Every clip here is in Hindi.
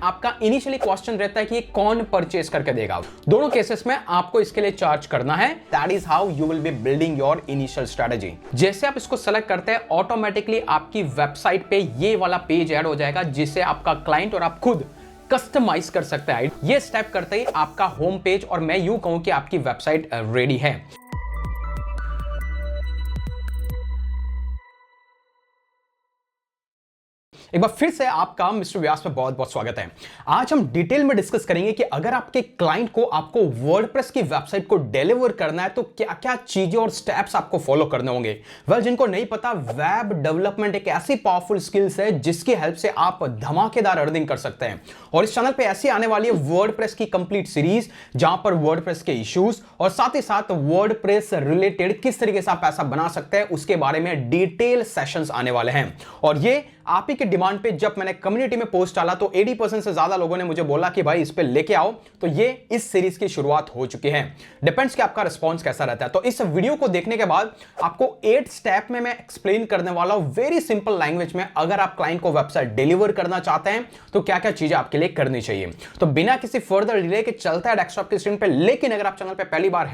आपका इनिशियली क्वेश्चन रहता है कि ये कौन परचेज करके देगा। दोनों केसेस में आपको इसके लिए चार्ज करना है। That is how you will be building your initial strategy. जैसे आप इसको सेलेक्ट करते हैं, ऑटोमेटिकली आपकी वेबसाइट पे ये वाला पेज ऐड हो जाएगा जिसे आपका क्लाइंट और आप खुद कस्टमाइज कर सकते हैं। ये स्टेप करते ही आपका होम पेज और मैं यूं कहूं कि आपकी वेबसाइट रेडी है। एक बार फिर से आपका मिस्टर व्यास में बहुत बहुत स्वागत है। आज हम डिटेल में डिस्कस करेंगे कि अगर आपके क्लाइंट को आपको वर्डप्रेस की वेबसाइट को डिलीवर करना है तो क्या क्या चीजें और स्टेप्स आपको फॉलो करने होंगे। जिनको नहीं पता, वेब डेवलपमेंट एक ऐसी पावरफुल स्किल्स है जिसकी हेल्प से आप धमाकेदार अर्निंग कर सकते हैं। और इस चैनल पे ऐसी आने वाली है वर्डप्रेस की कंप्लीट सीरीज, जहां पर वर्डप्रेस के इश्यूज और साथ ही साथ वर्डप्रेस रिलेटेड किस तरीके से आप पैसा बना सकते हैं उसके बारे में डिटेल सेशंस आने वाले हैं। और ये आप ही के डिमांड पे जब मैंने कम्युनिटी में पोस्ट डाला तो 80% से ज्यादा लोगों ने मुझे बोला कि भाई इस पे लेके आओ, तो ये इस सीरीज की शुरुआत हो चुकी है। डिपेंड्स कि आपका रिस्पांस कैसा रहता है। तो इस वीडियो को देखने के बाद आपको 8 स्टेप में मैं एक्सप्लेन करने वाला हूं वेरी सिंपल लैंग्वेज में। अगर आप क्लाइंट को वेबसाइट डिलीवर करना चाहते हैं तो क्या क्या चीजें आपके लिए करनी चाहिए। तो बिना किसी फर्दर डिले के चलता है डेस्कटॉप की स्क्रीन पे। लेकिन अगर आप चैनल पे पहली बार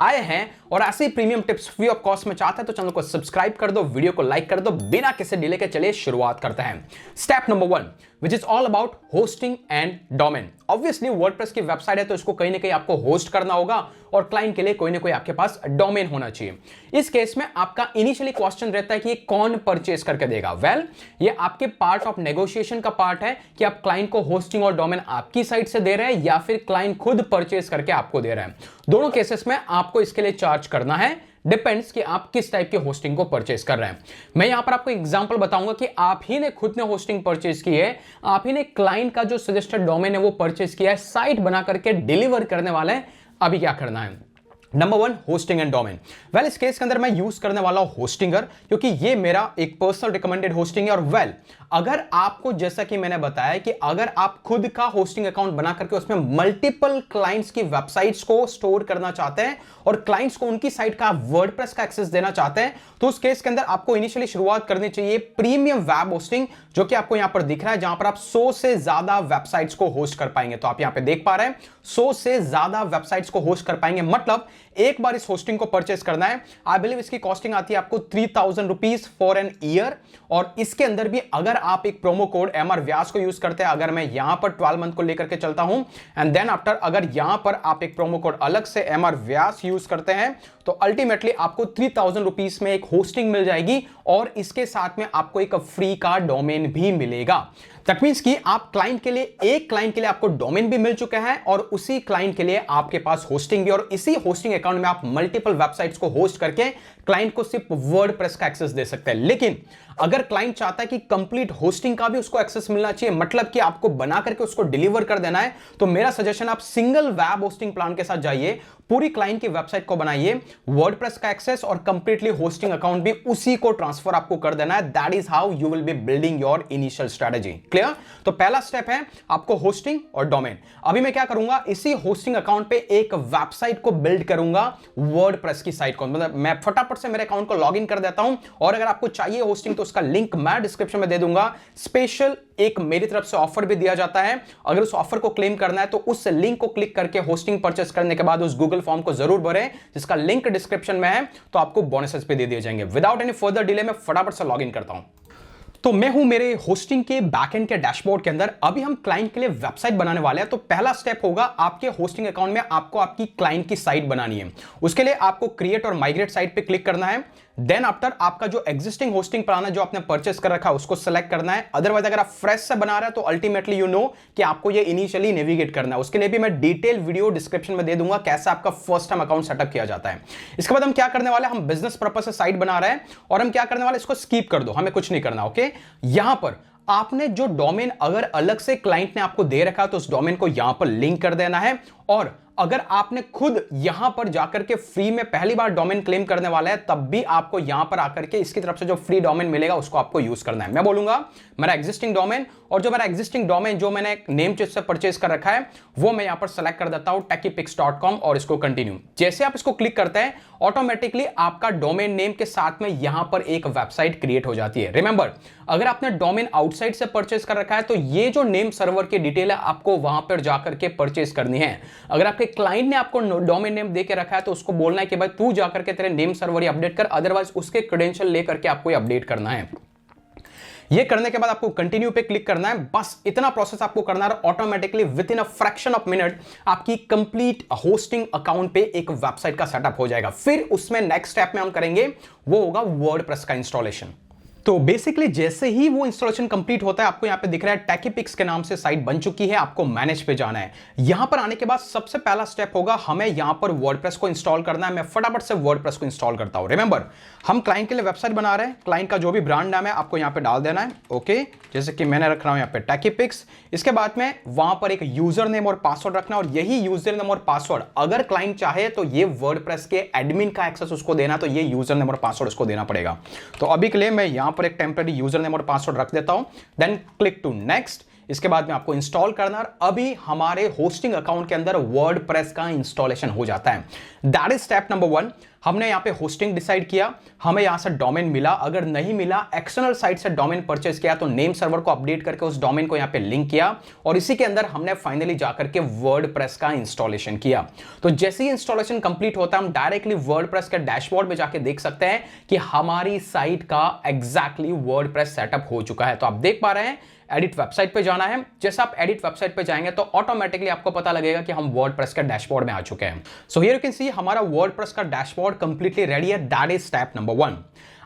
आए हैं और ऐसे premium tips free of cost में चाहते हैं तो चैनल को सब्सक्राइब कर दो, वीडियो को लाइक कर दो। बिना किसी डिले के चलिए शुरुआत करते हैं। Step number 1 which is all about hosting and domain। Obviously WordPress की वेबसाइट है तो इसको कहीं ना कहीं आपको होस्ट करना होगा और क्लाइंट के लिए कोई ना कोई आपके पास डोमेन होना चाहिए। इस केस में आपका इनिशियली क्वेश्चन रहता है कि ये कौन परचेज करके देगा। ये आपके पार्ट ऑफ नेगोशिएशन का पार्ट है कि आप क्लाइंट को होस्टिंग और डोमेन आपकी साइट से दे रहे हैं या फिर क्लाइंट खुद परचेज करके आपको दे रहे हैं। दोनों केसेस में आपको इसके लिए चार्ज करना है। डिपेंड्स कि आप किस टाइप के होस्टिंग को परचेज कर रहे हैं। मैं यहां पर आपको एग्जांपल बताऊंगा कि आप ही ने खुद ने होस्टिंग परचेज की है, आप ही ने क्लाइंट का जो सजेस्टेड डोमेन है वो परचेज किया है, साइट बना करके डिलीवर करने वाले हैं। अभी क्या करना है? Number 1 hosting and domain. इस केस के अंदर मैं यूज करने वाला हूं होस्टिंगर, क्योंकि ये मेरा एक पर्सनल रिकमेंडेड होस्टिंग है। और अगर आपको, जैसा कि मैंने बताया कि अगर आप खुद का होस्टिंग अकाउंट बना करके उसमें मल्टीपल क्लाइंट्स की वेबसाइट्स को स्टोर करना चाहते हैं और क्लाइंट्स को उनकी साइट का वर्डप्रेस का एक्सेस देना चाहते हैं, तो उस केस के अंदर आपको इनिशियली शुरुआत करनी चाहिए प्रीमियम वेब होस्टिंग, जो कि आपको यहां पर दिख रहा है, जहां पर आप 100 से ज्यादा वेबसाइट्स को होस्ट कर पाएंगे। तो आप यहां पे देख पा रहे हैं 100 से ज्यादा वेबसाइट्स को होस्ट कर पाएंगे। मतलब एक बार इस होस्टिंग को परचेस करना है, आई बिलीव इसकी कॉस्टिंग आती है आपको 3000 रुपीज फॉर एन ईयर। और इसके अंदर भी अगर आप एक प्रोमो कोड MR व्यास को यूज करते हैं, अगर मैं यहां पर 12 मंथ को लेकर के चलता हूं एंड देन आफ्टर अगर यहां पर आप एक प्रोमो कोड अलग से MR व्यास यूज करते हैं तो अल्टीमेटली आपको 3000 रुपीज में एक होस्टिंग मिल जाएगी और इसके साथ में आपको एक फ्री का डोमेन भी मिलेगा। दैट मींस कि आप क्लाइंट के लिए, एक क्लाइंट के लिए आपको डोमेन भी मिल चुका है और उसी क्लाइंट के लिए आपके पास होस्टिंग भी, और इसी होस्टिंग अकाउंट में आप मल्टीपल वेबसाइट्स को होस्ट करके क्लाइंट को सिर्फ वर्डप्रेस का एक्सेस दे सकते हैं। लेकिन अगर क्लाइंट चाहता है कि कंप्लीट होस्टिंग का भी उसको एक्सेस मिलना चाहिए, मतलब कि आपको बना करके उसको डिलीवर कर देना है, तो मेरा सजेशन आप सिंगल वेब होस्टिंग प्लान के साथ जाइए, पूरी क्लाइंट की वेबसाइट को बनाइए, वर्डप्रेस का एक्सेस और कंप्लीटली होस्टिंग अकाउंट भी उसी को ट्रांसफर आपको कर देना है। That is how you will be building your initial strategy. Clear? तो पहला स्टेप है आपको होस्टिंग और डोमेन। अभी मैं क्या करूंगा, इसी होस्टिंग अकाउंट पे एक वेबसाइट को बिल्ड करूंगा, वर्डप्रेस की साइट को। मतलब मैं फटाफट से मेरे अकाउंट को लॉगिन कर देता हूं और अगर आपको चाहिए होस्टिंग तो उसका लिंक मैं डिस्क्रिप्शन में दे दूंगा। स्पेशल एक मेरी तरफ से ऑफर भी दिया जाता है, अगर उस ऑफर को क्लेम करना है तो उस लिंक को क्लिक करके होस्टिंग परचेस करने के बाद उस गूगल फॉर्म को जरूर भरें, जिसका लिंक डिस्क्रिप्शन में है, तो आपको बोनसेस भी दे दिए जाएंगे। विदाउट एनी फर्दर डिले मैं फटाफट से लॉगिन करता हूं। तो मैं हूं मेरे होस्टिंग के बैकएंड के डैशबोर्ड के अंदर। अभी हम क्लाइंट के लिए वेबसाइट बनाने वाले हैं। तो पहला स्टेप होगा, आपके होस्टिंग अकाउंट में आपको आपकी क्लाइंट की साइट बनानी है। उसके लिए आपको क्रिएट और माइग्रेट साइट पे क्लिक करना है। देन आफ्टर आपका जो एग्जिस्टिंग होस्टिंग प्लान है जो आपने परचेस कर रखा है उसको सेलेक्ट करना है। अदरवाइज अगर आप फ्रेश से बना रहे हैं तो अल्टीमेटली यू नो कि आपको ये इनिशियली नेविगेट करना है। उसके लिए भी मैं डिटेल वीडियो डिस्क्रिप्शन में दे दूंगा कैसे आपका फर्स्ट टाइम अकाउंट सेटअप किया जाता है। इसके बाद हम क्या करने वाले हैं, हम बिजनेस पर्पस से साइट बना रहे हैं और हम क्या करने वाले, इसको स्किप कर दो, हमें कुछ नहीं करना। ओके, यहां पर आपने जो डोमेन अगर अलग से क्लाइंट ने आपको दे रखा है तो उस डोमेन को यहां पर लिंक कर देना है। और अगर आपने खुद यहां पर जाकर के फ्री में पहली बार डोमेन क्लेम करने वाला है, तब भी आपको यहां पर आकर के इसकी तरफ से जो फ्री डोमेन मिलेगा उसको आपको यूज करना है। मैं बोलूंगा मेरा एग्जिस्टिंग डोमेन, और जो मेरा एग्जिस्टिंग डोमेन जो मैंने नेम चेंज से परचेज कर रखा है वो मैं यहां पर सेलेक्ट कर देता हूं techipix.com और इसको कंटिन्यू। जैसे आप इसको क्लिक करते हैं ऑटोमेटिकली आपका डोमेन नेम के साथ में यहां पर एक वेबसाइट क्रिएट हो जाती है। रिमेंबर, अगर आपने डोमेन आउटसाइड से परचेज कर रखा है तो ये जो नेम सर्वर की डिटेल है आपको वहां पर जाकर के परचेज करनी है। अगर आपके क्लाइंट ने आपको डोमेन नेम दे के रखा है तो उसको बोलना है कि भाई तू जाकर के तेरे नेम सर्वर अपडेट कर, अदरवाइज उसके क्रेडेंशियल लेकर के आपको अपडेट करना है। ये करने के बाद आपको कंटिन्यू पे क्लिक करना है। बस इतना प्रोसेस आपको करना है, automatically with in a fraction of minute आपकी कंप्लीट होस्टिंग अकाउंट पे एक वेबसाइट का सेटअप हो जाएगा। फिर उसमें नेक्स्ट स्टेप में हम करेंगे वो होगा वर्डप्रेस का इंस्टॉलेशन। तो बेसिकली जैसे ही वो इंस्टॉलेशन कंप्लीट होता है, आपको यहां पे दिख रहा है techipix के नाम से साइट बन चुकी है, आपको मैनेज पे जाना है। यहां पर आने के बाद सबसे पहला स्टेप होगा हमें यहां पर वर्डप्रेस को इंस्टॉल करना है। मैं फटाफट से वर्डप्रेस को इंस्टॉल करता हूं। रिमेंबर, हम क्लाइंट के लिए वेबसाइट बना रहे हैं, क्लाइंट का जो भी ब्रांड नाम है आपको यहां पे डाल देना है। ओके, जैसे कि मैंने रख रहा हूं यहां पे techipix। इसके बाद में वहां पर एक यूजर नेम और पासवर्ड रखना, और यही यूजर नेम और पासवर्ड अगर क्लाइंट चाहे तो ये वर्डप्रेस के एडमिन का एक्सेस उसको देना, तो ये यूजर नेम और पासवर्ड उसको देना पड़ेगा। तो अभी के लिए मैं यहां पर एक टेम्परेरी यूजर नेम और पासवर्ड रख देता हूं, देन क्लिक टू नेक्स्ट। इसके बाद में आपको इंस्टॉल करना है, अभी हमारे होस्टिंग अकाउंट के अंदर वर्डप्रेस का इंस्टॉलेशन हो जाता है। That is step number 1। हमने यहां पे होस्टिंग डिसाइड किया, हमें यहां से डोमेन मिला, अगर नहीं मिला एक्सटर्नल साइट से डोमेन परचेज किया तो नेम सर्वर को अपडेट करके उस डोमेन को यहां पे लिंक किया, और इसी के अंदर हमने फाइनली जाकर के वर्डप्रेस का इंस्टॉलेशन किया। तो जैसे ही इंस्टॉलेशन कंप्लीट होता है हम डायरेक्टली वर्डप्रेस के डैशबोर्ड में जाके देख सकते हैं कि हमारी साइट का एग्जैक्टली वर्डप्रेस सेटअप हो चुका है। तो आप देख पा रहे हैं एडिट वेबसाइट पे जाना है। जैसे आप एडिट वेबसाइट पे जाएंगे तो ऑटोमेटिकली आपको पता लगेगा कि हम वर्डप्रेस के डैशबोर्ड में आ चुके हैं। So here you can see हमारा वर्डप्रेस का डैशबोर्ड कंप्लीटली रेडी है। That is step number 1।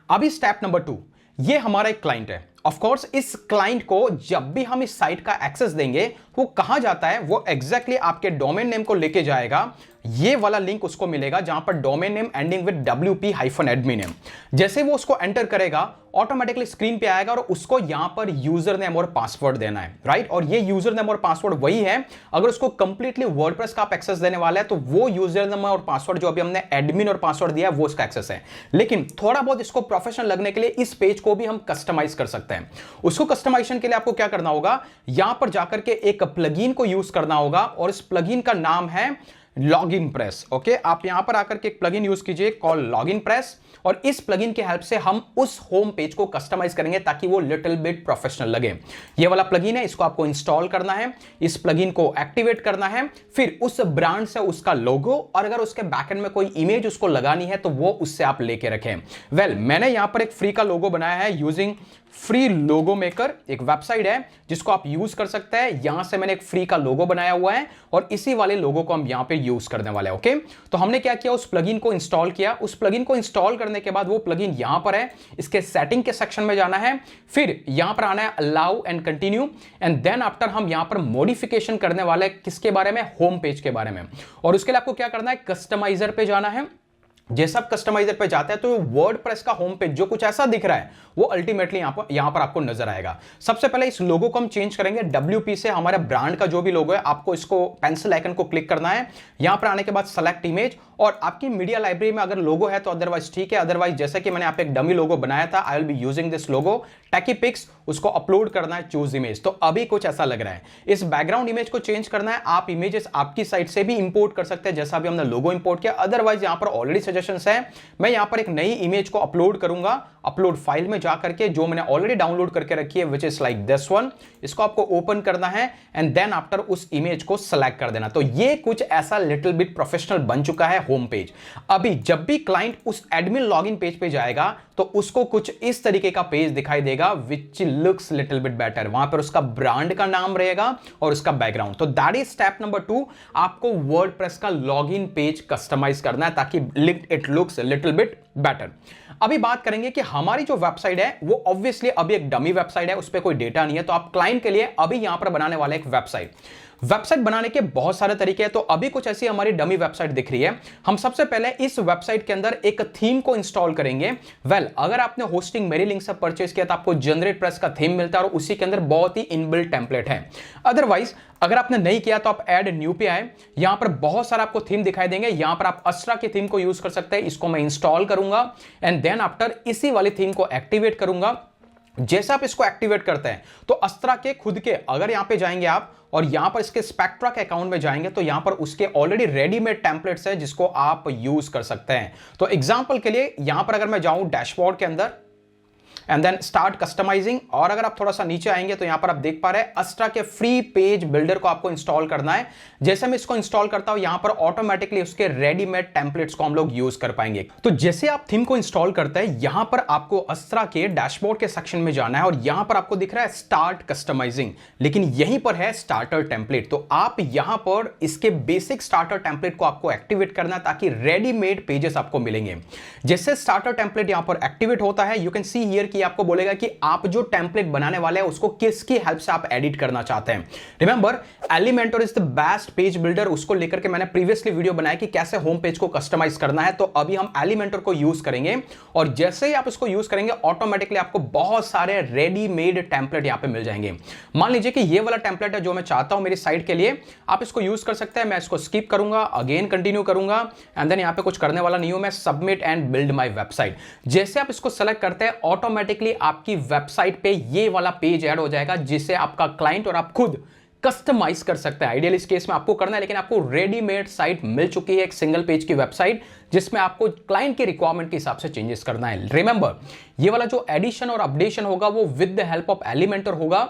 अभी स्टेप नंबर 2, ये हमारा एक क्लाइंट है। ऑफ कोर्स इस क्लाइंट को जब भी हम इस साइट का एक्सेस देंगे वो कहां जाता है, वो एग्जैक्टली आपके डोमेन नेम को लेके जाएगा। ये वाला लिंक उसको मिलेगा जहां पर domain name ending with wp-admin है। जैसे वो उसको एंटर करेगा ऑटोमेटिकली स्क्रीन पे आएगा और उसको यहां पर यूजर नेम और पासवर्ड देना है, राइट। और ये यूजर नेम और पासवर्ड वही है, अगर उसको कंप्लीटली वर्डप्रेस का आप एक्सेस देने वाला है तो वो यूजर नेम और पासवर्ड जो अभी हमने एडमिन और पासवर्ड दिया है वो उसका एक्सेस है। लेकिन थोड़ा बहुत इसको प्रोफेशनल लगने के लिए इस पेज को भी हम कस्टमाइज कर सकते हैं। उसको कस्टमाइजेशन के लिए आपको क्या करना होगा, यहां पर जाकर के एक प्लगइन को यूज करना होगा, और इस प्लगइन का नाम है लॉगिन प्रेस। ओके, आप यहां पर आकर के एक प्लगइन यूज कीजिए कॉल लॉगिन प्रेस, और इस प्लगइन की हेल्प से हम उस होम पेज को कस्टमाइज करेंगे ताकि वो लिटिल बिट प्रोफेशनल लगे। ये वाला प्लगइन है, इसको आपको इंस्टॉल करना है, इस प्लगइन को एक्टिवेट करना है, फिर उस ब्रांड से उसका लोगो, और अगर उसके बैकएंड में कोई इमेज उसको लगानी है तो वो उससे आप लेके रखें। वेल, मैंने यहां पर एक फ्री का लोगो बनाया है यूजिंग फ्री लोगो मेकर, एक वेबसाइट है जिसको आप यूज कर सकते हैं। यहां से मैंने एक फ्री का लोगो बनाया हुआ है और इसी वाले लोगो को हम यहां पे यूज करने वाले हैं। ओके, तो हमने क्या किया, उस प्लगइन को इंस्टॉल किया। उस प्लगइन को इंस्टॉल करने के बाद वो प्लगइन यहां पर है, इसके सेटिंग के सेक्शन में जाना है, फिर यहां पर आना है allow and continue, and then after हम यहां पर मॉडिफिकेशन करने वाले हैं किसके बारे में, होम पेज के बारे में। और उसके लिए आपको क्या करना है, कस्टमाइजर पे जाना है। जैसे आप कस्टमाइजर पे जाते हैं तो वर्डप्रेस का होम पेज जो कुछ ऐसा दिख रहा है वो अल्टीमेटली यहां पर आपको नजर आएगा। सबसे पहले इस लोगो को हम चेंज करेंगे, WP से हमारे ब्रांड का जो भी लोगो है आपको इसको पेंसिल आइकन को क्लिक करना है। यहां पर आने के बाद सेलेक्ट इमेज, और आपकी मीडिया लाइब्रेरी में अगर लोगो है तो अदरवाइज ठीक है, अदरवाइज जैसे कि मैंने यहाँ पे एक डमी लोगो बनाया था, I will be using this logo techipix, उसको अपलोड करना है, चूज इमेज। तो अभी कुछ ऐसा लग रहा है। इस बैकग्राउंड इमेज को चेंज करना है, आप इमेजेस आपकी साइट से भी इंपोर्ट कर सकते हैं जैसा भी हमने लोगो इंपोर्ट किया, अदरवाइज यहां पर ऑलरेडी सजेशंस है। मैं यहां पर एक नई इमेज को अपलोड करूंगा, अपलोड फाइल में जाकर के जो मैंने ऑलरेडी डाउनलोड करके रखी है which is like this one, इसको आपको ओपन करना है एंड देन आफ्टर उस इमेज को सेलेक्ट कर देना। तो ये कुछ ऐसा लिटिल बिट प्रोफेशनल बन चुका है होम पेज। अभी जब भी क्लाइंट उस एडमिन लॉगिन पेज पे जाएगा तो उसको कुछ इस तरीके का पेज दिखाई देगा which looks little bit better. वहां पर उसका ब्रांड का नाम रहेगा और उसका बैकग्राउंड। तो दैट इज स्टेप नंबर 2, आपको वर्डप्रेस का लॉगिन पेज कस्टमाइज करना है ताकि it looks little bit better. अभी बात करेंगे कि हमारी जो वेबसाइट है वो ऑब्वियसली अभी एक डमी वेबसाइट है, उस पर कोई डेटा नहीं है, तो आप क्लाइंट के लिए अभी यहां पर बनाने वाले एक वेबसाइट बनाने के बहुत सारे तरीके हैं। तो अभी कुछ ऐसी हमारी डमी वेबसाइट दिख रही है। हम सबसे पहले इस वेबसाइट के अंदर एक थीम को इंस्टॉल करेंगे। वेल, अगर आपने होस्टिंग मेरी लिंक से परचेज किया तो आपको जनरेट प्रेस का थीम मिलता है और उसी के अंदर बहुत ही इनबिल्ट टेम्पलेट है। अदरवाइज अगर आपने नहीं किया तो आप ऐड न्यू पे आए, यहां पर बहुत सारा आपको थीम दिखाई देंगे। यहां पर आप अस्ट्रा की थीम को यूज कर सकते हैं। इसको मैं इंस्टॉल करूंगा एंड देन आफ्टर इसी वाली थीम को एक्टिवेट करूंगा। जैसे आप इसको एक्टिवेट करते हैं तो अस्ट्रा के खुद के, अगर यहां पे जाएंगे आप और यहां पर इसके स्पेक्ट्रा के अकाउंट में जाएंगे तो यहां पर उसके ऑलरेडी रेडीमेड टेम्पलेट्स है जिसको आप यूज कर सकते हैं। तो एग्जांपल के लिए यहां पर अगर मैं जाऊं डैशबोर्ड के अंदर एंड देन स्टार्ट कस्टमाइजिंग, और अगर आप थोड़ा सा नीचे आएंगे तो यहां पर आप देख पा रहे हैं अस्ट्रा के फ्री पेज बिल्डर को आपको इंस्टॉल करना है। जैसे मैं इसको इंस्टॉल करता हूं यहां पर ऑटोमेटिकली उसके रेडीमेड टेम्पलेट्स को हम लोग यूज कर पाएंगे। तो जैसे आप थीम को इंस्टॉल करते हैं यहां पर आपको अस्ट्रा के डैशबोर्ड के सेक्शन में जाना है और यहां पर आपको दिख रहा है स्टार्ट कस्टमाइजिंग, लेकिन यहीं पर है स्टार्टर टेम्पलेट। तो आप यहां पर इसके बेसिक स्टार्टर टेम्पलेट को आपको एक्टिवेट करना है ताकि रेडीमेड पेजेस आपको मिलेंगे। जैसे स्टार्टर टेम्पलेट यहां पर एक्टिवेट होता है, यू कैन सी हियर कि आपको बोलेगा कि आप जो टेम्पलेट बनाने वाले हैं उसको किसकी हेल्प से आप एडिट करना चाहते हैं। Remember, Elementor is the best page builder. उसको लेकर के मैंने प्रीवियसली वीडियो बनाया कि कैसे होम पेज को कस्टमाइज करना है। तो अभी हम एलिमेंटर को यूज करेंगे और जैसे ही आप इसको यूज करेंगे ऑटोमेटिकली आपको बहुत सारे रेडीमेड टेम्पलेट यहां पे मिल जाएंगे। मान लीजिए कि ये वाला टेम्पलेट है जो मैं चाहता हूं मेरी साइट के लिए, आप इसको यूज कर सकते हैं। मैं इसको स्किप करूंगा, अगेन कंटिन्यू करूंगा एंड देन यहां पे कुछ करने वाला नहीं हूं मैं, submit and build my website. जैसे आप इसको सेलेक्ट करते हैं ऑटोमेटिकली आपकी वेबसाइट पे ये वाला पेज ऐड हो जाएगा जिसे आपका क्लाइंट और आप खुद कस्टमाइज कर सकते हैं। आइडियल इस केस में आपको करना है, लेकिन आपको रेडीमेड साइट मिल चुकी है, एक सिंगल पेज की वेबसाइट जिसमें आपको क्लाइंट के रिक्वायरमेंट के हिसाब से चेंजेस करना है। रिमेंबर, ये वाला जो एडिशन और अपडेशन होगा वो with the help of Elementor होगा।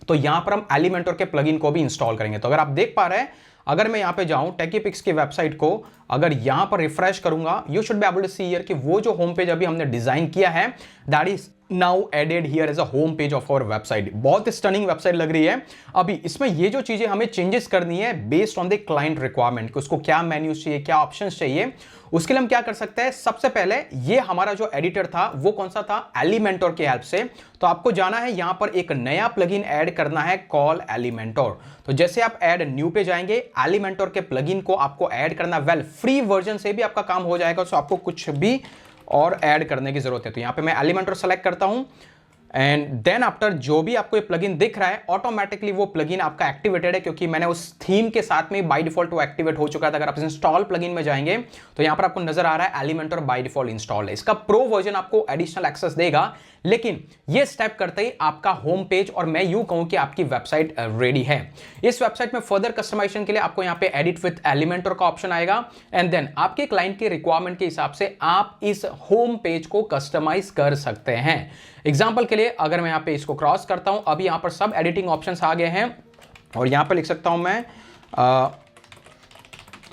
तो यहां पर हम एलिमेंटर के प्लगइन को भी इंस्टॉल करेंगे। तो अगर आप देख पा रहे हैं, अगर मैं यहां पे जाऊं टेकीपिक्स की वेबसाइट को, अगर यहां पर रिफ्रेश करूंगा you should be able to see here कि वो जो होम पेज अभी हमने डिजाइन किया है that is now added here as a home page of our website. बहुत स्टनिंग वेबसाइट लग रही है। अभी इसमें ये जो चीजें हमें चेंजेस करनी है based on the client requirement, कि उसको क्या मेन्यूज चाहिए, क्या ऑप्शंस चाहिए, उसके लिए हम क्या कर सकते हैं। सबसे पहले ये हमारा जो एडिटर था वो कौन सा था, एलिमेंटर की हेल्प से। तो आपको जाना है यहां पर एक नया प्लगइन ऐड करना है कॉल एलिमेंटर। तो जैसे आप ऐड न्यू पे जाएंगे, एलिमेंटर के प्लगइन को आपको ऐड करना, वेल फ्री वर्जन से भी आपका काम हो जाएगा, सो आपको कुछ भी और ऐड करने की जरूरत है। तो यहां पे मैं एलिमेंटर सेलेक्ट करता हूं एंड देन आफ्टर जो भी आपको ये प्लगइन दिख रहा है ऑटोमेटिकली वो प्लगइन आपका एक्टिवेटेड है, क्योंकि मैंने उस थीम के साथ में बाय डिफॉल्ट वो एक्टिवेट हो चुका था। अगर आप इंस्टॉल प्लगइन में जाएंगे तो यहां पर आपको नजर आ रहा है एलिमेंटर बाय डिफॉल्ट इंस्टॉल है। इसका प्रो वर्जन आपको एडिशनल एक्सेस देगा, लेकिन ये स्टेप करते ही आपका होम पेज और मैं यूं कहूं कि आपकी वेबसाइट रेडी है। इस वेबसाइट में फर्दर कस्टमाइजेशन के लिए आपको यहां पे एडिट विद एलिमेंटर का ऑप्शन आएगा एंड देन आपके क्लाइंट के रिक्वायरमेंट के हिसाब से आप इस होम पेज को कस्टमाइज कर सकते हैं। एग्जांपल के लिए अगर मैं यहां पे इसको क्रॉस करता हूं, अभी यहां पर सब एडिटिंग ऑप्शंस आ गए हैं और यहां पर लिख सकता हूं मैं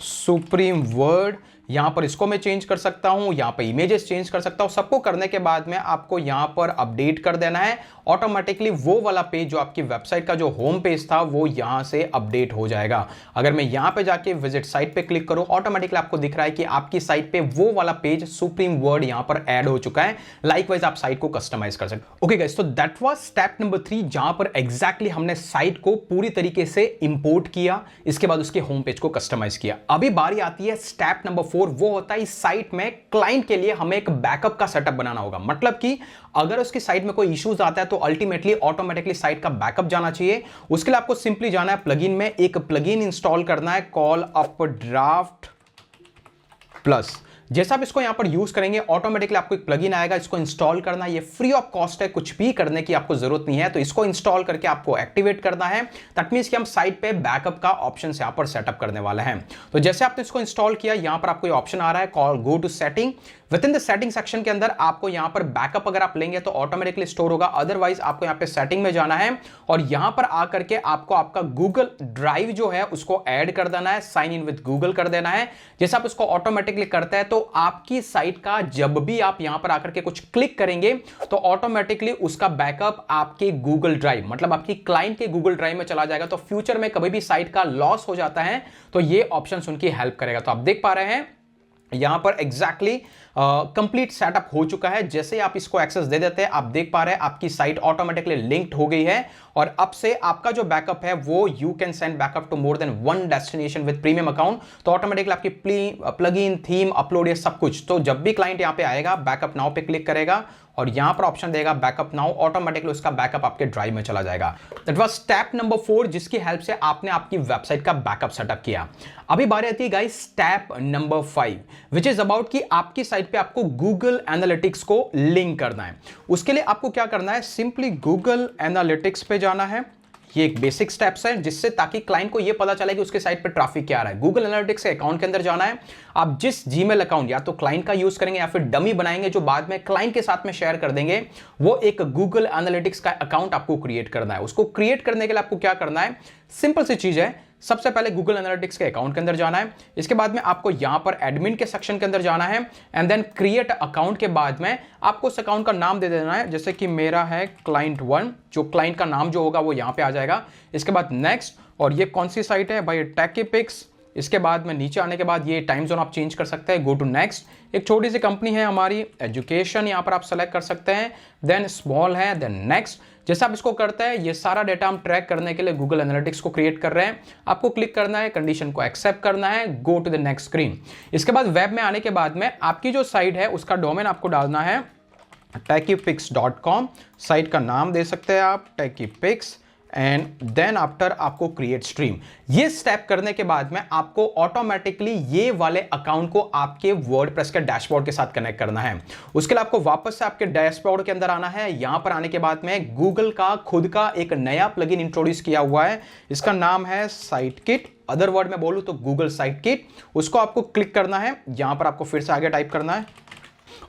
सुप्रीम वर्ड, यहां पर इसको मैं चेंज कर सकता हूं, यहां पर इमेजेस चेंज कर सकता हूं। सबको करने के बाद में आपको यहां पर अपडेट कर देना है, ऑटोमेटिकली वो वाला पेज जो आपकी वेबसाइट का जो होम पेज था वो यहां से अपडेट हो जाएगा। अगर मैं यहां पे जाके विजिट साइट पे क्लिक करूं, ऑटोमेटिकली आपको दिख रहा है कि आपकी साइट पे वो वाला पेज सुप्रीम वर्ड यहां पर ऐड हो चुका है। लाइकवाइज आप साइट को कस्टमाइज कर सकते हो। ओके गाइस, तो दैट वाज स्टेप नंबर 3, जहां पर एग्जैक्टली हमने साइट को पूरी तरीके से इंपोर्ट किया, इसके बाद उसके होम पेज को कस्टमाइज किया। अभी बारी आती है स्टेप नंबर 4, वो होता है इस साइट में क्लाइंट के लिए हमें एक बैकअप का सेटअप बनाना होगा। मतलब कि अगर उसकी साइट में कोई इश्यूज आता है तो अल्टीमेटली ऑटोमेटिकली साइट का बैकअप जाना चाहिए। उसके लिए आपको सिंपली जाना है प्लगइन में, एक प्लगइन इंस्टॉल करना है कॉल अपड्राफ्ट प्लस। जैसा आप इसको यहां पर यूज करेंगे ऑटोमेटिकली आपको एक प्लगइन आएगा, इसको इंस्टॉल करना है। ये फ्री ऑफ कॉस्ट है, कुछ भी करने की आपको जरूरत नहीं है। तो इसको इंस्टॉल करके आपको एक्टिवेट करना है। दैट मींस कि हम साइट पे बैकअप का ऑप्शन यहां पर सेटअप करने वाला है। तो जैसे आपने इसको इंस्टॉल किया, यहां पर आपको ये ऑप्शन आ रहा है call go to setting. Within the setting section के अंदर आपको यहां पर बैकअप अगर आप लेंगे तो ऑटोमेटिकली स्टोर होगा, अदरवाइज आपको यहां पे सेटिंग में जाना है और यहां पर आकर के आपको आपका गूगल ड्राइव जो है उसको ऐड कर देना है, साइन इन विद गूगल कर देना है। जैसे आप इसको ऑटोमेटिकली करते हैं तो आपकी साइट का जब भी आप यहां पर आकर के कुछ क्लिक करेंगे तो ऑटोमेटिकली उसका बैकअप आपके गूगल ड्राइव, मतलब आपकी क्लाइंट के गूगल ड्राइव में चला जाएगा। तो फ्यूचर में कभी भी साइट का लॉस हो जाता है तो ये ऑप्शन उनकी हेल्प करेगा। तो आप देख पा रहे हैं यहां पर एग्जैक्टली कंप्लीट सेटअप हो चुका है। जैसे आप इसको एक्सेस दे देते हैं, आप देख पा रहे हैं आपकी साइट ऑटोमेटिकली लिंक्ड हो गई है और अब से आपका जो बैकअप है वो you can send backup to more than one destination with premium account. तो ऑटोमेटिकली आपकी प्लगइन, थीम, अपलोड, ये सब कुछ, तो जब भी क्लाइंट यहां पे आएगा बैकअप नाउ पे क्लिक करेगा और यहां पर ऑप्शन देगा बैकअप नाउ, ऑटोमेटिकली उसका बैकअप आपके ड्राइव में चला जाएगा। दैट वाज स्टेप नंबर 4, जिसकी हेल्प से आपने आपकी वेबसाइट का बैकअप सेटअप किया। अभी बारी आती है guys step number 5, which is about कि आपकी साइट पे आपको गूगल एनालिटिक्स को लिंक करना है। उसके लिए आपको क्या करना है, सिंपली गूगल एनालिटिक्स पे जाना है। ये एक बेसिक स्टेप्स है जिससे ताकि क्लाइंट को ये पता चले कि उसके साइट पे ट्रैफिक क्या आ रहा है। गूगल एनालिटिक्स के अकाउंट के अंदर जाना है। आप जिस जीमेल अकाउंट या तो क्लाइंट का यूज करेंगे या फिर डमी बनाएंगे जो बाद में क्लाइंट के साथ में शेयर कर देंगे, वो एक गूगल एनालिटिक्स का अकाउंट आपको क्रिएट करना है। उसको क्रिएट करने के लिए आपको क्या करना है, सिंपल सी चीज है। सबसे पहले गूगल एनालिटिक्स के अकाउंट के अंदर जाना है। इसके बाद में आपको यहां पर एडमिन के सेक्शन के अंदर जाना है एंड देन क्रिएट अकाउंट के बाद में आपको उस अकाउंट का नाम दे देना है। जैसे कि मेरा है क्लाइंट 1, जो क्लाइंट का नाम जो होगा वो यहां पे आ जाएगा। इसके बाद नेक्स्ट, और ये कौन सी साइट है भाई, टेकीपिक्स। इसके बाद में नीचे आने के बाद ये टाइम जोन आप चेंज कर सकते हैं, गो टू नेक्स्ट। एक छोटी सी कंपनी है हमारी एजुकेशन, यहां पर आप सेलेक्ट कर सकते हैं, देन स्मॉल है, देन नेक्स्ट। जैसे आप इसको करते हैं, ये सारा डेटा हम ट्रैक करने के लिए गूगल एनालिटिक्स को क्रिएट कर रहे हैं। आपको क्लिक करना है, कंडीशन को एक्सेप्ट करना है, go to the next screen. इसके बाद वेब में आने के बाद में आपकी जो साइट है उसका डोमेन आपको डालना है techipix.com। साइट का नाम दे सकते हैं आप techipix एंड देन आफ्टर आपको क्रिएट स्ट्रीम। ये स्टेप करने के बाद में आपको ऑटोमेटिकली ये वाले अकाउंट को आपके वर्डप्रेस के डैशबोर्ड के साथ कनेक्ट करना है। उसके लिए आपको वापस से आपके डैशबोर्ड के अंदर आना है। यहां पर आने के बाद में गूगल का खुद का एक नया प्लगइन इंट्रोड्यूस किया हुआ है, इसका नाम है साइट किट। अदर वर्ड में बोलूं तो गूगल साइट किट। उसको आपको क्लिक करना है। यहां पर आपको फिर से आगे टाइप करना है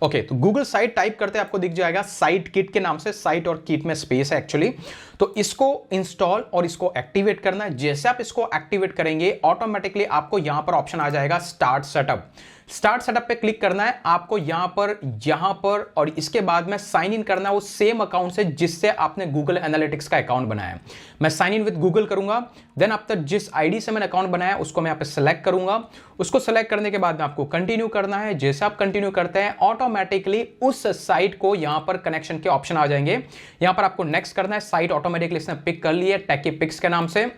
ओके तो गूगल साइट टाइप करते आपको दिख जाएगा साइट किट के नाम से, साइट और किट में स्पेस है एक्चुअली। तो इसको इंस्टॉल और इसको एक्टिवेट करना है। जैसे आप इसको एक्टिवेट करेंगे ऑटोमेटिकली आपको यहां पर ऑप्शन आ जाएगा स्टार्ट सेटअप। स्टार्ट सेटअप पे क्लिक करना है आपको यहां पर और इसके बाद में साइन इन करना है उस सेम अकाउंट से जिससे आपने गूगल एनालिटिक्स का अकाउंट बनाया है। मैं साइन इन विद गूगल करूंगा, देन आफ्टर जिस आईडी से मैंने अकाउंट बनाया उसको मैं यहां पे सेलेक्ट करूंगा। उसको सेलेक्ट करने के बाद में आपको कंटिन्यू करना है। जैसे आप कंटिन्यू करते हैं ऑटोमेटिकली उस साइट को यहां पर कनेक्शन के ऑप्शन आ जाएंगे। यहां पर आपको नेक्स्ट करना है। साइट ऑटोमेटिकली इसने पिक कर ली है टेकीपिक्स के नाम से।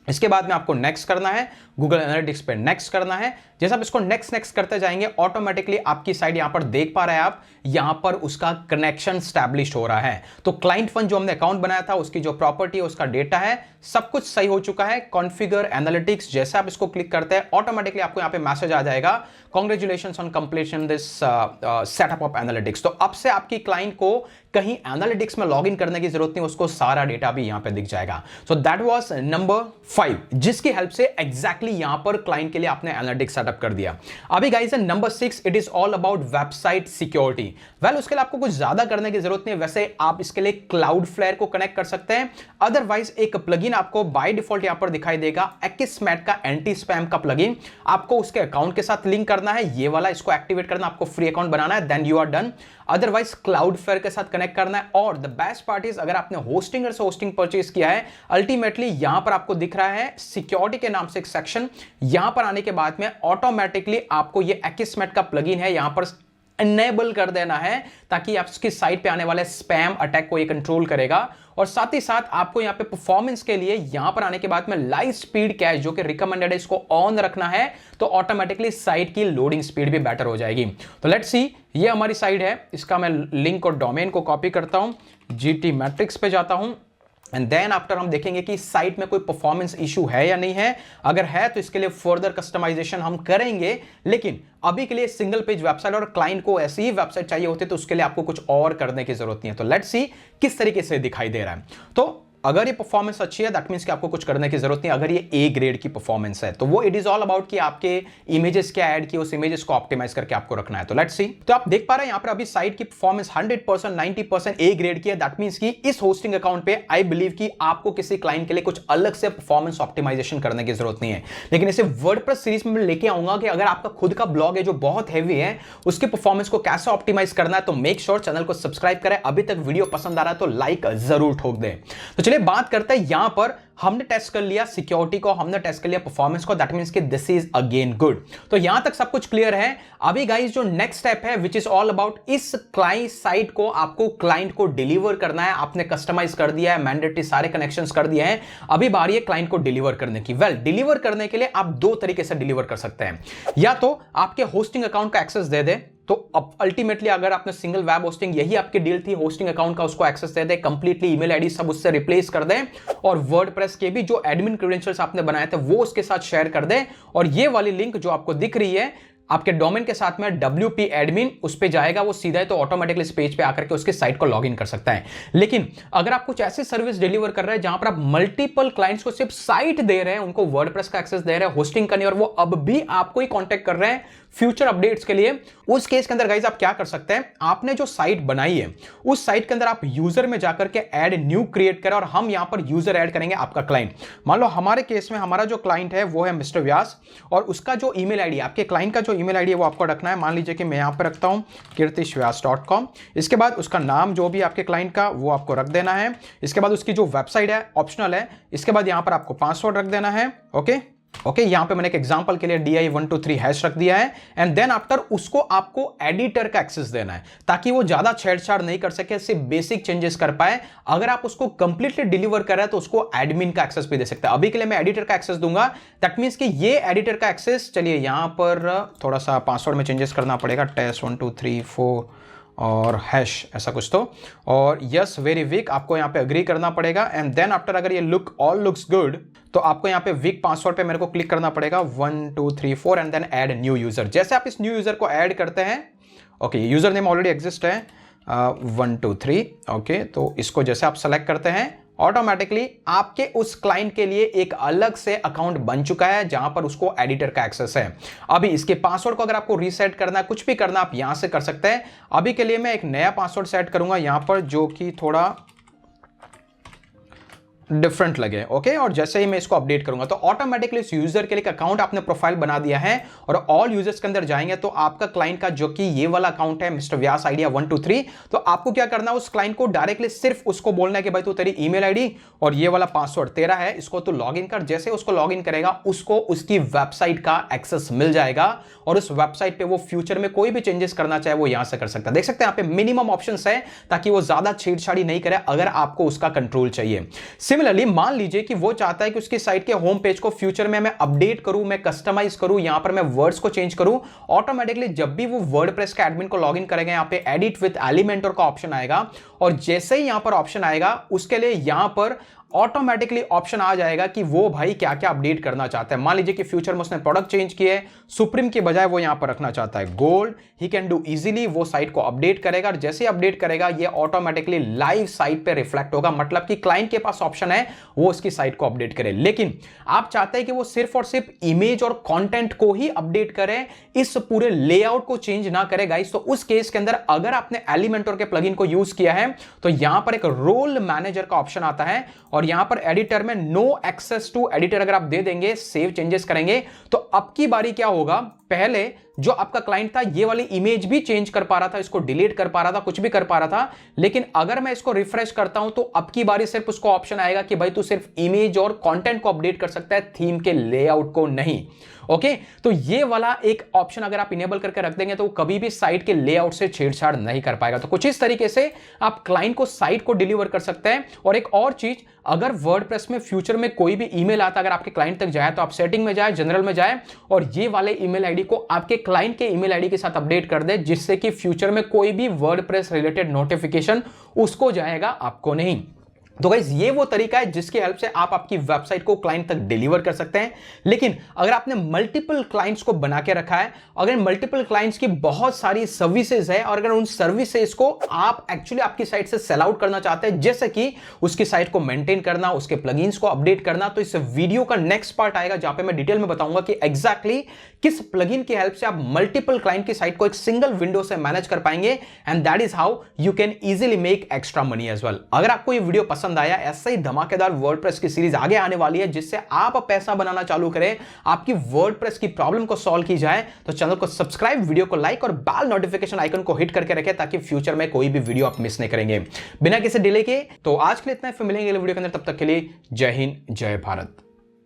इसके बाद में आपको नेक्स्ट करना है, गूगल एनालिटिक्स पे नेक्स्ट करना है। जैसे आप इसको नेक्स्ट करते जाएंगे ऑटोमेटिकली आपकी साइट यहां पर देख पा रहे हैं आप, यहां पर उसका कनेक्शन स्टैब्लिश हो रहा है। तो क्लाइंट वन जो हमने अकाउंट बनाया था उसकी जो प्रॉपर्टी है उसका डेटा है सब कुछ सही हो चुका है। कॉन्फ़िगर एनालिटिक्स, जैसे आप इसको क्लिक करते हैं ऑटोमेटिकली आपको यहां पे मैसेज आ जाएगा congratulations on completion this setup of analytics. तो अब से आपकी क्लाइंट को कहीं एनालिटिक्स में लॉगिन करने की जरूरत नहीं, उसको सारा डेटा भी यहां पे दिख जाएगा। सो दैट वाज नंबर 5, जिसकी हेल्प से एग्जैक्टली यहां पर क्लाइंट के लिए आपने एनालिटिक्स सेटअप कर दिया। अभी guys number 6, it is all about website security. Well उसके लिए आपको कुछ ज्यादा करने की जरूरत नहीं है। वैसे आप इसके लिए क्लाउडफ्लेयर को कनेक्ट कर सकते हैं, अदरवाइज एक प्लगइन आपको बाय डिफॉल्ट यहां पर दिखाई देगा एक्समैट का एंटी स्पैम का प्लगइन। आपको उसके अकाउंट के साथ लिंक करना है, ये वाला इसको एक्टिवेट करना, आपको फ्री अकाउंट बनाना है, then you are done. Otherwise Cloudflare के साथ कनेक्ट करना है। और द बेस्ट पार्ट इज अगर आपने होस्टिंगर से होस्टिंग परचेज किया है, अल्टीमेटली यहां पर आपको दिख रहा है सिक्योरिटी के नाम से एक सेक्शन। यहां पर आने के बाद में ऑटोमेटिकली आपको ये एक्समैट का प्लगइन है यहां पर इनेबल कर देना है ताकि आपकी साइट पे आने वाले स्पैम अटैक को ये कंट्रोल करेगा। और साथ ही साथ आपको यहां पे परफॉर्मेंस के लिए यहां पर आने के बाद में लाइव स्पीड कैश जो कि रिकमेंडेड है इसको ऑन रखना है, तो ऑटोमेटिकली साइट की लोडिंग स्पीड भी बेटर हो जाएगी। तो लेट्स सी, ये हमारी साइट है, इसका मैं लिंक और डोमेन को कॉपी करता हूं, जीटी मैट्रिक्स पे जाता हूं एंड देन आफ्टर हम देखेंगे कि साइट में कोई परफॉर्मेंस इशू है या नहीं है। अगर है तो इसके लिए फर्दर कस्टमाइजेशन हम करेंगे, लेकिन अभी के लिए सिंगल पेज वेबसाइट और क्लाइंट को ऐसी ही वेबसाइट चाहिए होती है तो उसके लिए आपको कुछ और करने की जरूरत नहीं है। तो लेट्स सी किस तरीके से दिखाई दे रहा है। तो अगर ये परफॉर्मेंस अच्छी है दैट मींस कि आपको कुछ करने की जरूरत नहीं। अगर ये ए ग्रेड की परफॉर्मेंस है तो वो इट इज ऑल अबाउट कि आपके इमेजेस क्या ऐड किए, उस इमेजेस को ऑप्टिमाइज करके आपको रखना है। तो लेट्स सी, तो आप देख पा रहे हैं यहां पर अभी साइट की परफॉर्मेंस 100% 90% ए ग्रेड की है। दैट मींस कि इस होस्टिंग अकाउंट पे आई बिलीव कि आपको किसी क्लाइंट के लिए कुछ अलग से परफॉर्मेंस ऑप्टिमाइजेशन करने की जरूरत नहीं है। लेकिन इसे वर्डप्रेस सीरीज में लेके आऊंगा कि अगर आपका खुद का ब्लॉग है जो बहुत हैवी है उसके परफॉर्मेंस को कैसे ऑप्टिमाइज करना है। तो मेक श्योर चैनल को सब्सक्राइब करें। अभी तक वीडियो पसंद आ रहा है तो लाइक जरूर ठोक दें। तो चलिए बात करते हैं, यहां पर हमने टेस्ट कर लिया सिक्योरिटी को, हमने टेस्ट कर लिया परफॉर्मेंस को, दैट मींस कि दिस इज अगेन गुड। तो यहां तक सब कुछ क्लियर है। अभी गाइस जो नेक्स्ट स्टेप है विच इज ऑल अबाउट इस क्लाइंट साइट को आपको क्लाइंट को डिलीवर करना है। आपने कस्टमाइज कर दिया है, मैंडेटरी सारे कनेक्शंस कर दिए हैं, अभी बारी है क्लाइंट को डिलीवर करने की। वेल डिलीवर करने के लिए आप दो तरीके से डिलीवर कर सकते हैं। या तो आपके होस्टिंग अकाउंट का एक्सेस दे दे, तो अब अल्टीमेटली अगर आपने सिंगल वेब होस्टिंग, यही आपकी डील थी, होस्टिंग अकाउंट का उसको एक्सेस दे दे, कंप्लीटली ईमेल आईडी सब उससे रिप्लेस कर दें और वर्डप्रेस के भी जो एडमिन क्रेडेंशियल्स आपने बनाए थे वो उसके साथ शेयर कर दें, और ये वाली लिंक जो आपको दिख रही है आपके डोमेन के साथ में WP एडमिन, उस पे जाएगा वो सीधा है, तो ऑटोमेटिकली इस पेज पे आकर के उसके साइट को लॉगिन कर सकता है। लेकिन अगर आप कुछ ऐसी सर्विस डिलीवर कर रहे हैं जहां पर आप मल्टीपल क्लाइंट्स को सिर्फ साइट दे रहे हैं, उनको वर्डप्रेस का एक्सेस दे रहे हैं, होस्टिंग करनी, और वो अब भी आपको ही कांटेक्ट कर रहे हैं फ्यूचर अपडेट्स के लिए, उस केस के अंदर गाइस आप क्या कर सकते हैं, आपने जो साइट बनाई है उस साइट के अंदर आप यूजर में जाकर के ऐड न्यू क्रिएट करें, और हम यहां पर यूजर ऐड करेंगे आपका क्लाइंट। मान लो हमारे केस में हमारा जो क्लाइंट है वो है मिस्टर व्यास, और उसका जो ईमेल आईडी, आपके क्लाइंट का जो ईमेल आईडी है वो आपको रखना है। मान लीजिए कि मैं यहां पर रखता हूं kirtishvyas.com। इसके बाद उसका नाम जो भी आपके क्लाइंट का वो आपको रख देना है। इसके बाद उसकी जो वेबसाइट है ऑप्शनल है। इसके बाद यहां पर आपको पासवर्ड रख देना है। ओके, यहां पे मैंने एक एग्जांपल के लिए di123 हैश रख दिया है, एंड देन आफ्टर उसको आपको एडिटर का एक्सेस देना है ताकि वो ज्यादा छेड़छाड़ नहीं कर सके, सिर्फ बेसिक चेंजेस कर पाए। अगर आप उसको कंप्लीटली डिलीवर कर रहे हैं तो उसको एडमिन का एक्सेस भी दे सकते हैं। अभी के लिए मैं एडिटर का एक्सेस दूंगा, दैट मींस कि ये एडिटर का एक्सेस, चलिए यहां पर थोड़ा सा पासवर्ड में चेंजेस करना पड़ेगा, test123 और हैश ऐसा कुछ तो, और यस वेरी वीक आपको यहां पे अग्री करना पड़ेगा, एंड देन आफ्टर अगर ये ऑल लुक्स गुड तो आपको यहां पे वीक पासवर्ड पे मेरे को क्लिक करना पड़ेगा 1 2 3 4 and then add new user. जैसे आप इस न्यू यूजर को ऐड करते हैं, okay user name already exist है 1 2 3, ओके, तो इसको जैसे आप सेलेक्ट करते हैं ऑटोमेटिकली आपके उस क्लाइंट के लिए एक अलग से अकाउंट बन चुका है जहां पर उसको एडिटर का एक्सेस है। अभी इसके पासवर्ड को अगर आपको रीसेट करना है, कुछ भी करना, आप यहां से कर सकते हैं। अभी के लिए मैं एक नया पासवर्ड सेट करूंगा यहां पर जो कि थोड़ा डिफरेंट लगे, ओके, और जैसे ही मैं इसको अपडेट करूंगा तो ऑटोमेटिकली इस यूजर के लिए एक अकाउंट आपने प्रोफाइल बना दिया है, और ऑल यूजर्स के अंदर जाएंगे तो आपका क्लाइंट का जो कि ये वाला अकाउंट है मिस्टर व्यास आइडिया 123, तो आपको क्या करना है, उस क्लाइंट को डायरेक्टली सिर्फ उसको बोलना है कि भाई तू तेरी ईमेल आईडी और ये वाला पासवर्ड तेरा है, इसको तू लॉग इन कर। जैसे उसको लॉग इन करेगा उसको उसकी वेबसाइट का एक्सेस मिल जाएगा, और उस वेबसाइट पे वो फ्यूचर में कोई भी चेंजेस करना चाहे वो यहां से कर सकता है। देख सकते हैं यहाँ पे मिनिमम ऑप्शंस है ताकि वो ज्यादा छेड़छाड़ी नहीं करे अगर आपको उसका कंट्रोल चाहिए। सिमिलरली मान लीजिए कि वो चाहता है कि उसकी साइट के होम पेज को फ्यूचर में मैं अपडेट करूं, मैं कस्टमाइज करूं, यहां पर मैं वर्ड्स को चेंज करूं। ऑटोमेटिकली जब भी वो वर्डप्रेस का एडमिन को लॉगिन करेंगे यहां पे एडिट विद एलिमेंटर का ऑप्शन आएगा, और जैसे ही यहां पर ऑप्शन आएगा उसके लिए यहां पर ऑटोमेटिकली ऑप्शन आ जाएगा कि वो भाई क्या क्या अपडेट करना चाहता है। मान लीजिए कि फ्यूचर में उसने प्रोडक्ट चेंज किए, सुप्रीम की बजाय वो यहां पर रखना चाहता है gold, he can do easily, वो साइट को अपडेट करेगा, और जैसे ही अपडेट करेगा ये ऑटोमेटिकली लाइव साइट पे रिफ्लेक्ट होगा, मतलब कि क्लाइंट के पास ऑप्शन है वो उसकी साइट को अपडेट करे। लेकिन आप चाहते हैं कि वो सिर्फ और सिर्फ इमेज और कंटेंट को ही अपडेट करे, इस पूरे लेआउट को चेंज ना करे गाइस, तो उस केस के अंदर अगर आपने एलिमेंटर के प्लगइन को यूज किया है तो यहां पर एक रोल मैनेजर का ऑप्शन आता है, और यहां पर एडिटर में नो एक्सेस टू एडिटर अगर आप दे देंगे, सेव चेंजेस करेंगे, तो अब की बारी क्या होगा, पहले जो आपका क्लाइंट था ये वाली इमेज भी चेंज कर पा रहा था, इसको डिलीट कर पा रहा था, कुछ भी कर पा रहा था, लेकिन अगर मैं इसको रिफ्रेश करता हूं तो अब की बारी सिर्फ उसको ऑप्शन आएगा कि भाई तू सिर्फ इमेज और कंटेंट को अपडेट कर सकता है, थीम के लेआउट को नहीं। ओके, तो ये वाला एक ऑप्शन अगर आप इनेबल करके रख देंगे तो वो कभी भी साइट के लेआउट से छेड़छाड़ नहीं कर पाएगा। तो कुछ इस तरीके से आप क्लाइंट को साइट को डिलीवर कर सकते हैं। और एक और चीज, अगर वर्डप्रेस में फ्यूचर में कोई भी ईमेल आता अगर आपके क्लाइंट तक जाए तो आप सेटिंग में जाए, जनरल में जाए, और ये वाले ईमेल आईडी को आपके क्लाइंट के ईमेल आईडी के साथ अपडेट कर दे, जिससे कि फ्यूचर में कोई भी वर्डप्रेस रिलेटेड नोटिफिकेशन उसको जाएगा, आपको नहीं। तो गाइस ये वो तरीका है जिसकी हेल्प से आप आपकी वेबसाइट को क्लाइंट तक डिलीवर कर सकते हैं। लेकिन अगर आपने मल्टीपल क्लाइंट्स को बना के रखा है, अगर मल्टीपल क्लाइंट्स की बहुत सारी सर्विसेज है, और अगर उन सर्विसेज को आप एक्चुअली आपकी साइट से सेल आउट करना चाहते हैं, जैसे कि उसकी साइट को मेंटेन करना, उसके प्लगइन्स को अपडेट करना, तो इस वीडियो का नेक्स्ट पार्ट आएगा जहां पे मैं डिटेल में बताऊंगा कि एग्जैक्टली किस प्लगइन की हेल्प से आप मल्टीपल क्लाइंट की साइट को एक सिंगल विंडो से मैनेज कर पाएंगे, and that is how you can easily make extra money as well. अगर आपको ये वीडियो पसंद आया, ऐसे ही धमाकेदार वर्डप्रेस की सीरीज आगे आने वाली है जिससे आप पैसा बनाना चालू करें, आपकी वर्डप्रेस की प्रॉब्लम को सॉल्व की जाए, तो चैनल को सब्सक्राइब, वीडियो को लाइक और बेल नोटिफिकेशन आइकन को हिट करके रखें ताकि फ्यूचर में कोई भी वीडियो आप मिस नहीं करेंगे बिना किसी डिले के। तो आज के लिए इतना ही, फिर मिलेंगे अगले वीडियो के अंदर, तब तक के लिए जय हिंद, जय भारत।